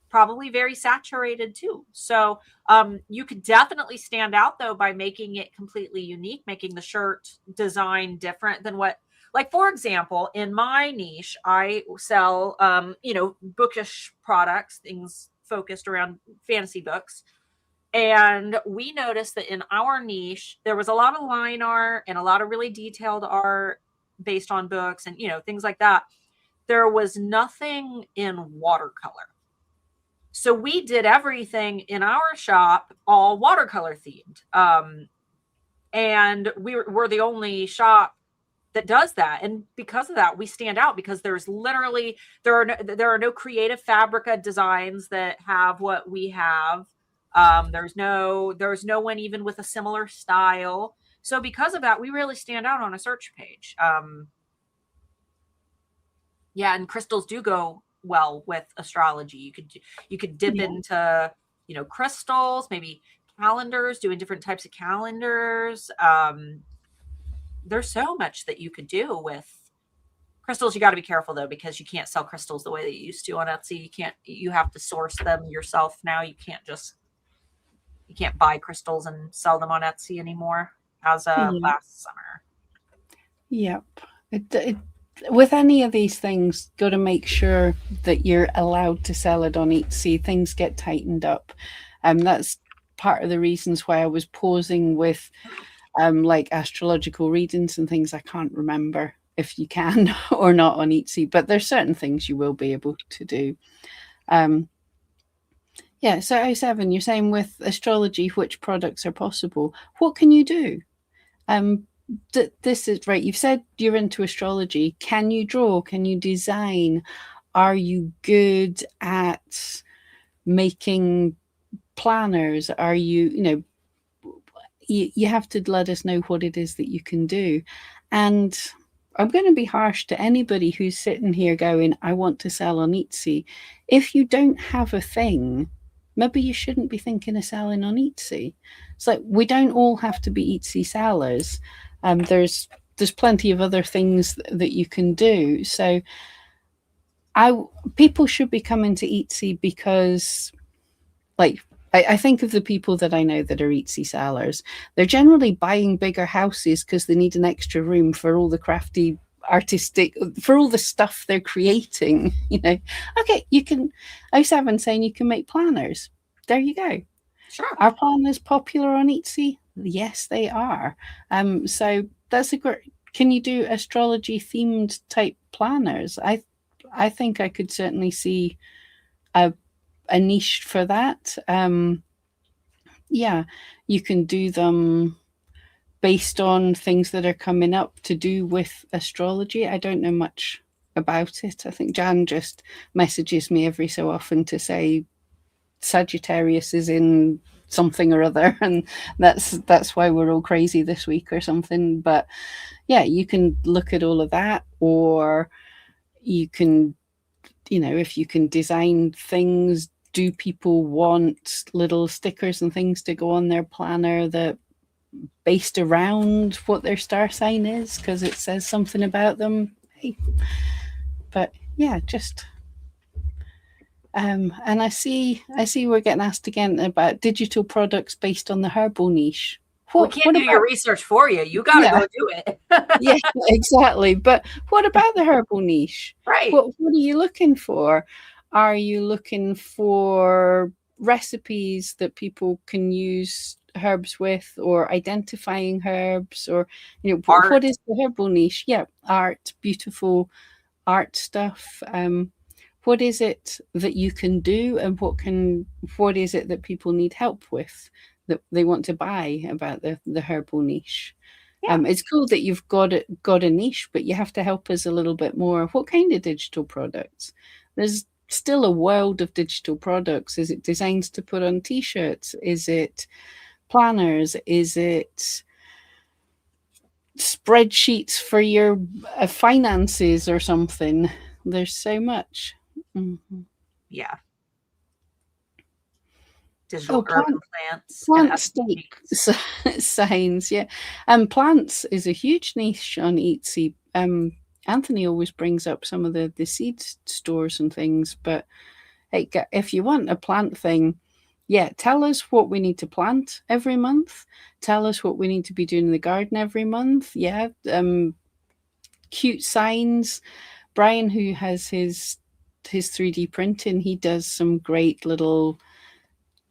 probably very saturated too. So you could definitely stand out though by making it completely unique, making the shirt design different than what, like for example, in my niche, I sell, bookish products, things focused around fantasy books. And we noticed that in our niche, there was a lot of line art and a lot of really detailed art based on books and, things like that. There was nothing in watercolor. So we did everything in our shop, all watercolor themed. And we're the only shop that does that. And because of that, we stand out because there's literally, there are no creative Fabrica designs that have what we have. There's no one even with a similar style. So because of that, we really stand out on a search page. Yeah, and crystals do go well with astrology. You could dip into, crystals, maybe calendars, doing different types of calendars. There's so much that you could do with crystals. You got to be careful though, because you can't sell crystals the way that you used to on Etsy. You have to source them yourself now. You can't buy crystals and sell them on Etsy anymore as of last summer. Yep. with any of these things, got to make sure that you're allowed to sell it on Etsy. Things get tightened up. That's part of the reasons why I was pausing with like astrological readings and things. I can't remember if you can or not on Etsy, but there's certain things you will be able to do. Um, yeah, so O7, you're saying with astrology, which products are possible? What can you do? This is right. You've said you're into astrology. Can you draw? Can you design? Are you good at making planners? Are you, you have to let us know what it is that you can do. And I'm going to be harsh to anybody who's sitting here going, I want to sell on Etsy. If you don't have a thing, maybe you shouldn't be thinking of selling on Etsy. It's like we don't all have to be Etsy sellers. There's plenty of other things that you can do. So people should be coming to Etsy because, like, I think of the people that I know that are Etsy sellers. They're generally buying bigger houses because they need an extra room for all the crafty artistic, for all the stuff they're creating. Okay, you can, O7 saying you can make planners. There you go. Sure. Are planners popular on Etsy? Yes, they are. So that's a great. Can you do astrology themed type planners? I think I could certainly see a niche for that. Yeah, you can do them based on things that are coming up to do with astrology. I don't know much about it. I think Jan just messages me every so often to say Sagittarius is in something or other, and that's why we're all crazy this week or something. But yeah, you can look at all of that, or you can, if you can design things. Do people want little stickers and things to go on their planner that based around what their star sign is because it says something about them? Hey. But yeah, just and I see we're getting asked again about digital products based on the herbal niche. We can't do your research for you. You got to go do it. Yeah, exactly. But what about the herbal niche? Right. What are you looking for? Are you looking for recipes that people can use herbs with, or identifying herbs, or what is the herbal niche? Yeah, art, beautiful art stuff. What is it that you can do, and what is it that people need help with that they want to buy about the herbal niche? Yeah. It's cool that you've got a niche, but you have to help us a little bit more. What kind of digital products? There's still a world of digital products. Is it designs to put on t-shirts? Is it planners? Is it spreadsheets for your finances or something? There's so much. Mm-hmm. Yeah. Digital urban plants. Plant stake signs, yeah. And plants is a huge niche on Etsy. Anthony always brings up some of the seed stores and things, but hey, if you want a plant thing, yeah, tell us what we need to plant every month. Tell us what we need to be doing in the garden every month. Yeah. Cute signs. Brian, who has his 3D printing, he does some great little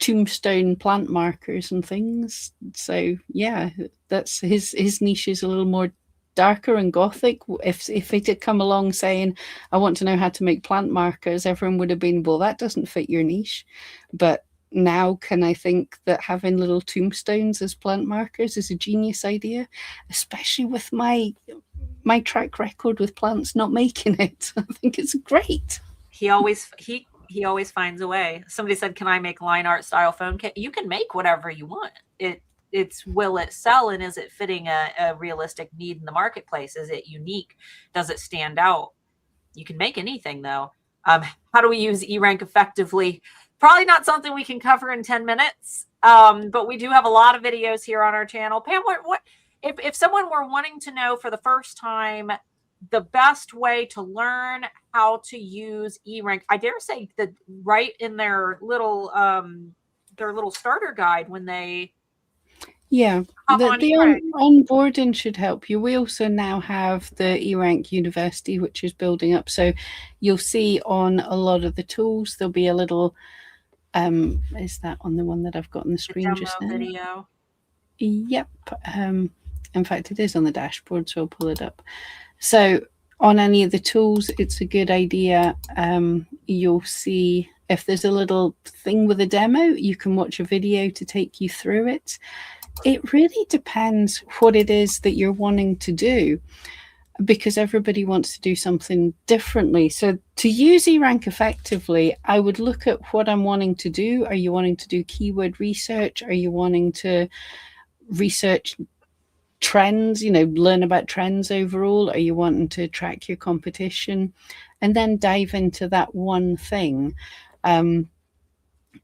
tombstone plant markers and things. So yeah, that's his niche is a little more darker and gothic. If it had come along saying, I want to know how to make plant markers, everyone would have been, well, that doesn't fit your niche. But now can I think that having little tombstones as plant markers is a genius idea, especially with my track record with plants not making it. I think it's great. He always finds a way. Somebody said, can I make line art style phone kit? You can make whatever you want. It's will it sell, and is it fitting a realistic need in the marketplace? Is it unique? Does it stand out? You can make anything though. How do we use eRank effectively? Probably not something we can cover in 10 minutes. But we do have a lot of videos here on our channel. Pam, what if someone were wanting to know for the first time the best way to learn how to use eRank, I dare say that right in their little starter guide when they Yeah, Hop on the eRank. onboarding should help you. We also now have the eRank University, which is building up. So you'll see on a lot of the tools, there'll be a little, is that on the one that I've got on the screen Demo just now? video. Yep. In fact, it is on the dashboard, so I'll pull it up. So on any of the tools, it's a good idea. You'll see if there's a little thing with a demo, you can watch a video to take you through it. It really depends what it is that you're wanting to do, because everybody wants to do something differently. So to use eRank effectively, I would look at what I'm wanting to do. Are you wanting to do keyword research? Are you wanting to research trends, learn about trends overall? Are you wanting to track your competition? And then dive into that one thing.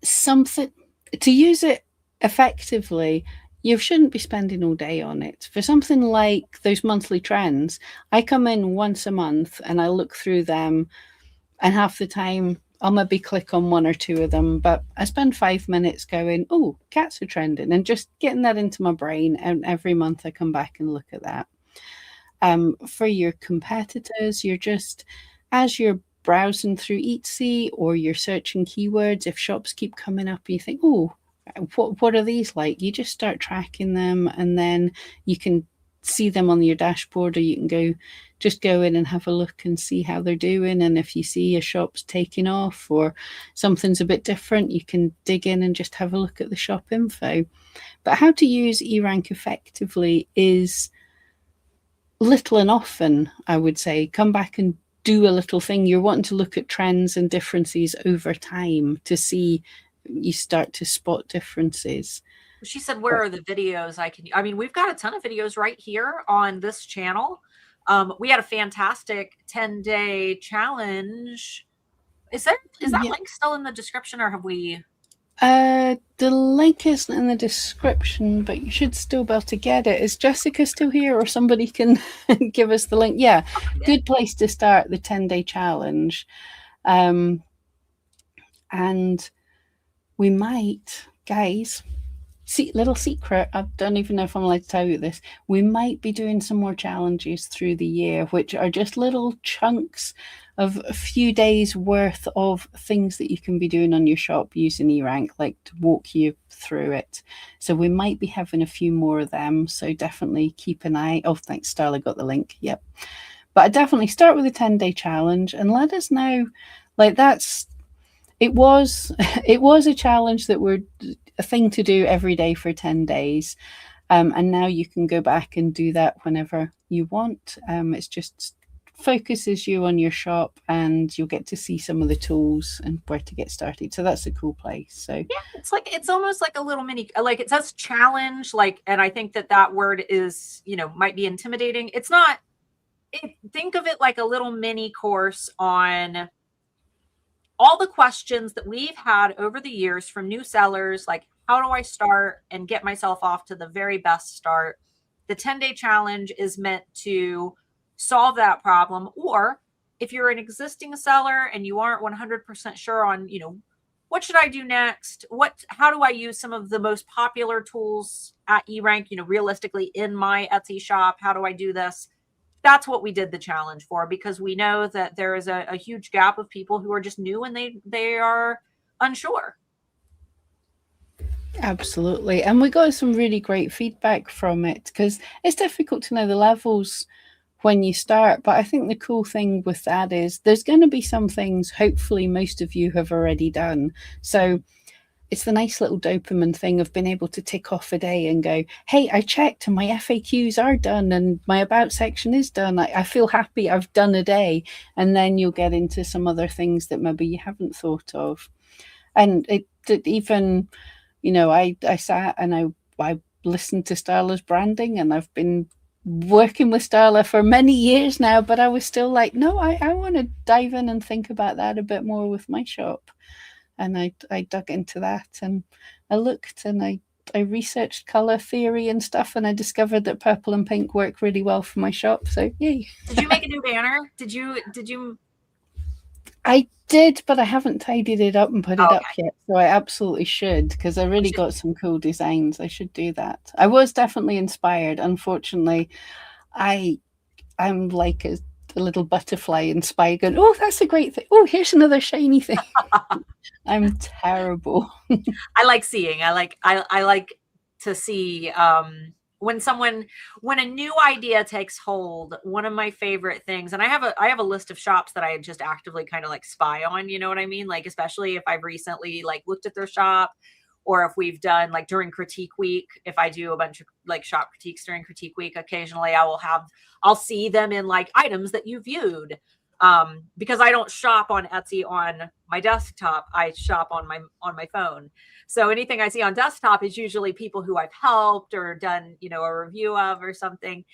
Something to use it effectively, you shouldn't be spending all day on it. For something like those monthly trends, I come in once a month and I look through them, and half the time I'll maybe click on one or two of them, but I spend 5 minutes going, oh, cats are trending, and just getting that into my brain. And every month I come back and look at that. For your competitors, you're just, as you're browsing through Etsy or you're searching keywords, if shops keep coming up, you think, oh, what are these like? You just start tracking them, and then you can see them on your dashboard, or you can go in and have a look and see how they're doing. And if you see a shop's taking off or something's a bit different, you can dig in and just have a look at the shop info. But how to use eRank effectively is little and often, I would say. Come back and do a little thing. You're wanting to look at trends and differences over time to see, you start to spot differences. She said, where are the videos I mean, we've got a ton of videos right here on this channel. We had a fantastic 10-day challenge. Is that link still in the description, or have we? The link isn't in the description, but you should still be able to get it. Is Jessica still here, or somebody can give us the link? Yeah, good place to start the 10-day challenge. And we might, guys, see, little secret, I don't even know if I'm allowed to tell you this, we might be doing some more challenges through the year, which are just little chunks of a few days worth of things that you can be doing on your shop using eRank, like to walk you through it. So we might be having a few more of them, so definitely keep an eye. Oh, thanks, Starla got the link. Yep. But I definitely start with a 10-day challenge and let us know. Like, it was a challenge that we're a thing to do every day for 10 days. And now you can go back and do that whenever you want. It's just focuses you on your shop, and you'll get to see some of the tools and where to get started. So that's a cool place. So yeah, it's almost like a little mini, like it says challenge, like, and I think that word is, might be intimidating. It's not. Think of it like a little mini course on all the questions that we've had over the years from new sellers, like how do I start and get myself off to the very best start? The 10-day challenge is meant to solve that problem. Or if you're an existing seller and you aren't 100% sure on, what should I do next? How do I use some of the most popular tools at eRank, realistically in my Etsy shop? How do I do this? That's what we did the challenge for, because we know that there is a huge gap of people who are just new and they are unsure. Absolutely. And we got some really great feedback from it, because it's difficult to know the levels when you start. But I think the cool thing with that is there's going to be some things, hopefully most of you have already done. So it's the nice little dopamine thing of being able to tick off a day and go, hey, I checked and my FAQs are done and my about section is done. I feel happy I've done a day. And then you'll get into some other things that maybe you haven't thought of. And it even, I sat and I listened to Starla's branding, and I've been working with Starla for many years now, but I was still like, no, I want to dive in and think about that a bit more with my shop. And I dug into that, and I looked and I researched color theory and stuff, and I discovered that purple and pink work really well for my shop. So yay. Did you make a new banner? Did you I did, but I haven't tidied it up and put it Oh, up okay. yet. So I absolutely should, because I We really should. got some cool designs. I should do that. I was definitely inspired. Unfortunately, I I'm like a little butterfly inspired, going, "Oh, that's a great thing. Oh, here's another shiny thing." I'm terrible. I like seeing. I like to see when when a new idea takes hold. One of my favorite things, and I have a list of shops that I just actively kind of like spy on. You know what I mean? Like especially if I've recently like looked at their shop, or if we've done like during critique week. If I do a bunch of like shop critiques during critique week, occasionally I'll see them in like items that you viewed, because I don't shop on Etsy on my desktop. I shop on my phone. So anything I see on desktop is usually people who I've helped or done, you know, a review of or something.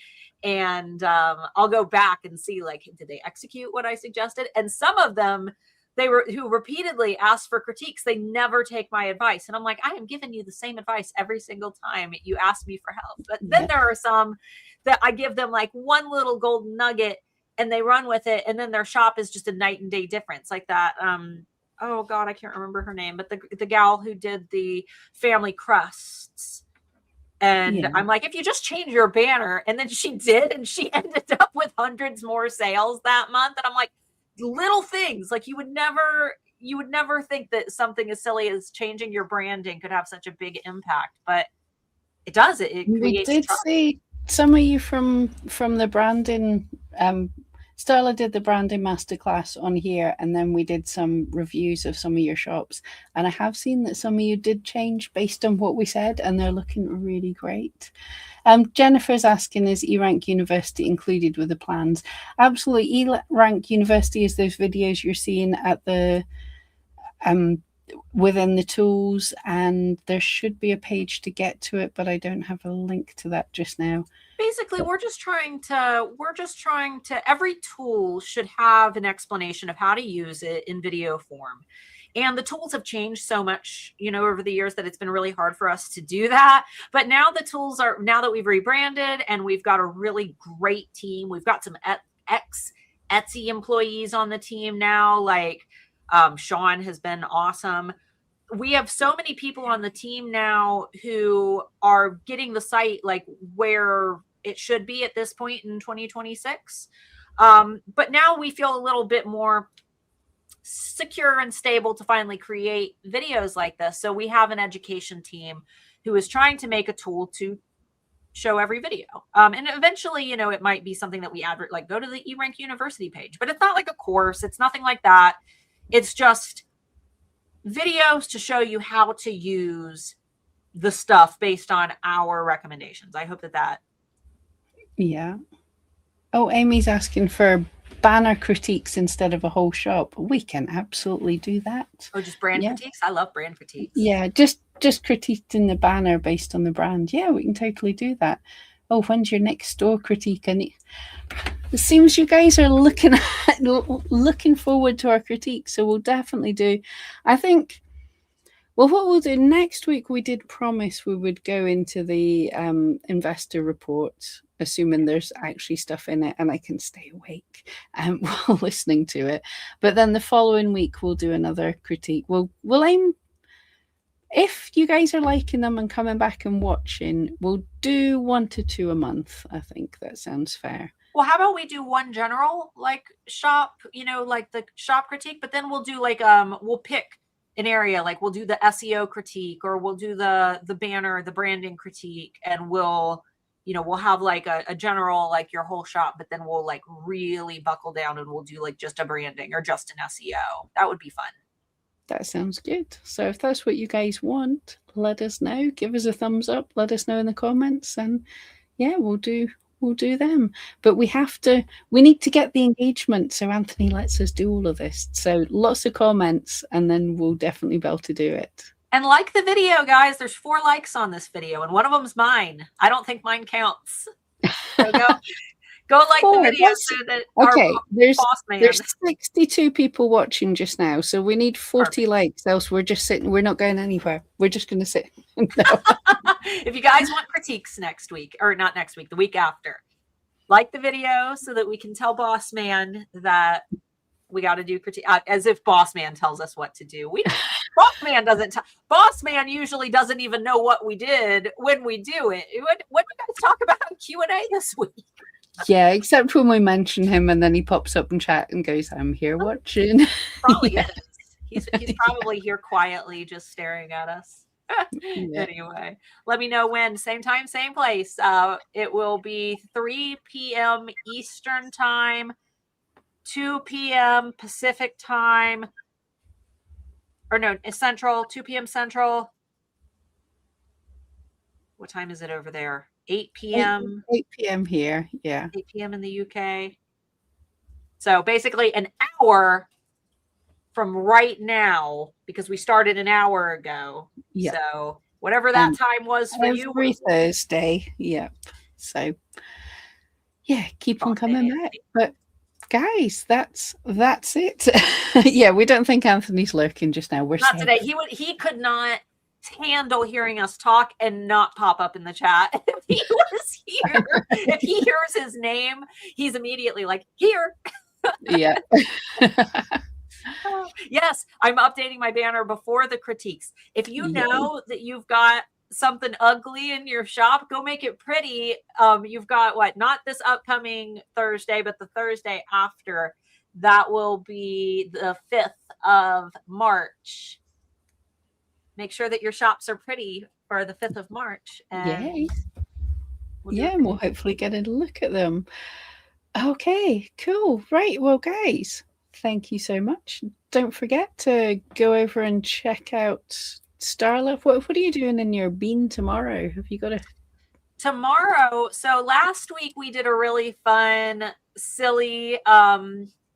And I'll go back and see like, did they execute what I suggested? And some of them, they were who repeatedly asked for critiques, they never take my advice. And I'm like, I am giving you the same advice every single time you ask me for help. But then Yeah. there are some that I give them like one little golden nugget and they run with it, and then their shop is just a night and day difference. Like that oh god, I can't remember her name, but the gal who did the family crusts. And Yeah. I'm like, if you just change your banner. And then she did, and she ended up with hundreds more sales that month. And I'm like, little things like you would never think that something as silly as changing your branding could have such a big impact, but it does. It We creates did trust. see some of you from the branding. Starla did the branding masterclass on here, and then we did some reviews of some of your shops. And I have seen that some of you did change based on what we said, and they're looking really great. Jennifer's asking, is eRank University included with the plans? Absolutely. eRank University is those videos you're seeing at the within the tools, and there should be a page to get to it, but I don't have a link to that just now. Basically, we're just trying to every tool should have an explanation of how to use it in video form. And the tools have changed so much, you know, over the years that it's been really hard for us to do that. But now the tools are, now that we've rebranded and we've got a really great team, we've got some ex Etsy employees on the team now. Like Sean has been awesome. We have so many people on the team now who are getting the site like where it should be at this point in 2026. But now we feel a little bit more secure and stable to finally create videos like this. So we have an education team who is trying to make a tool to show every video. And eventually, you know, it might be something that we advert, like go to the eRank University page, but it's not like a course. It's nothing like that. It's just videos to show you how to use the stuff based on our recommendations. I hope that. Yeah. Oh, Amy's asking for banner critiques instead of a whole shop. We can absolutely do that. Oh, just brand critiques? I love brand critiques. Yeah, just critiquing the banner based on the brand. Yeah, we can totally do that. Oh, when's your next store critique? And it seems you guys are looking forward to our critique, so we'll definitely do. I think. Well, what we'll do next week, we did promise we would go into the investor report, assuming there's actually stuff in it and I can stay awake while listening to it. But then the following week, we'll do another critique. We'll aim, if you guys are liking them and coming back and watching, we'll do 1 to 2 a month. I think that sounds fair. Well, how about we do one general like shop, you know, like the shop critique, but then we'll do like we'll pick an area, like we'll do the SEO critique, or we'll do the banner, the branding critique, and we'll, you know, we'll have like a general, like your whole shop, but then we'll like really buckle down and we'll do like just a branding or just an SEO. That would be fun. That sounds good. So if that's what you guys want, let us know. Give us a thumbs up. Let us know in the comments, and yeah, we'll do them. But we need to get the engagement, so Anthony lets us do all of this. So lots of comments, and then we'll definitely be able to do it. And like the video, guys. There's 4 likes on this video, and one of them's mine. I don't think mine counts. So go like the video so that okay, there's boss man. There's 62 people watching just now, so we need 40 Perfect. Likes, else we're just sitting. We're not going anywhere. We're just going to sit. No. If you guys want critiques next week, or not next week, the week after, like the video so that we can tell boss man that We got to do critique, as if Boss Man tells us what to do. Boss Man doesn't. Boss Man usually doesn't even know what we did when we do it. What do you guys talk about in Q&A this week? Yeah, except when we mention him and then he pops up in chat and goes, I'm here watching. Probably is. He's probably here quietly just staring at us. Yeah. Anyway, let me know when. Same time, same place. It will be 3 p.m. Eastern time, 2 p.m. Pacific time, or no, Central, 2 p.m. Central. What time is it over there? 8 p.m. 8 p.m. here. Yeah. 8 p.m. in the UK. So basically an hour from right now, because we started an hour ago. Yeah. So whatever that time was for you. Every Thursday. Yep. So yeah, keep on coming back. But guys, that's it. Yeah, we don't think Anthony's lurking just now. We're not today. He could not handle hearing us talk and not pop up in the chat. If he was here, if he hears his name, he's immediately like, here. Yeah. Yes, I'm updating my banner before the critiques. If you know that you've got something ugly in your shop, go make it pretty. You've got not this upcoming Thursday, but the Thursday after. That will be the 5th of March. Make sure that your shops are pretty for the 5th of March. And and we'll hopefully get a look at them. Okay, cool. Right. Well, guys, thank you so much. Don't forget to go over and check out Starla. What are you doing in your bean tomorrow? Have you got tomorrow? So last week we did a really fun, silly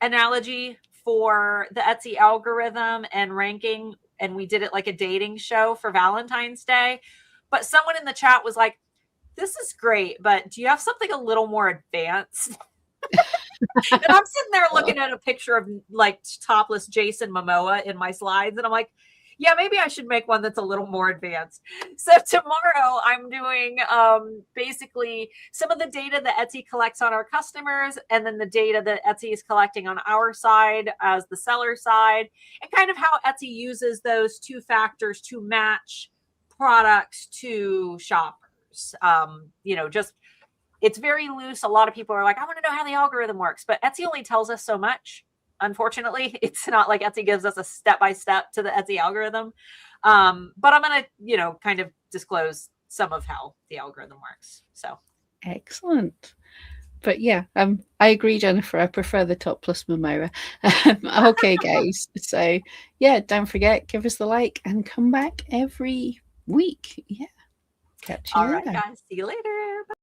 analogy for the Etsy algorithm and ranking, and we did it like a dating show for Valentine's Day. But someone in the chat was like, this is great, but do you have something a little more advanced? And I'm sitting there looking at a picture of topless Jason Momoa in my slides, and I'm like, yeah, maybe I should make one that's a little more advanced. So tomorrow I'm doing basically some of the data that Etsy collects on our customers, and then the data that Etsy is collecting on our side as the seller side, and kind of how Etsy uses those two factors to match products to shoppers. Just it's very loose. A lot of people are like, I want to know how the algorithm works, but Etsy only tells us so much. Unfortunately, it's not like Etsy gives us a step-by-step to the Etsy algorithm. But I'm going to, kind of disclose some of how the algorithm works. So excellent. But yeah, I agree, Jennifer. I prefer the topless Momoa. Okay, guys. So yeah, don't forget, give us the like and come back every week. Yeah. Catch you later. All right, guys. See you later. Bye.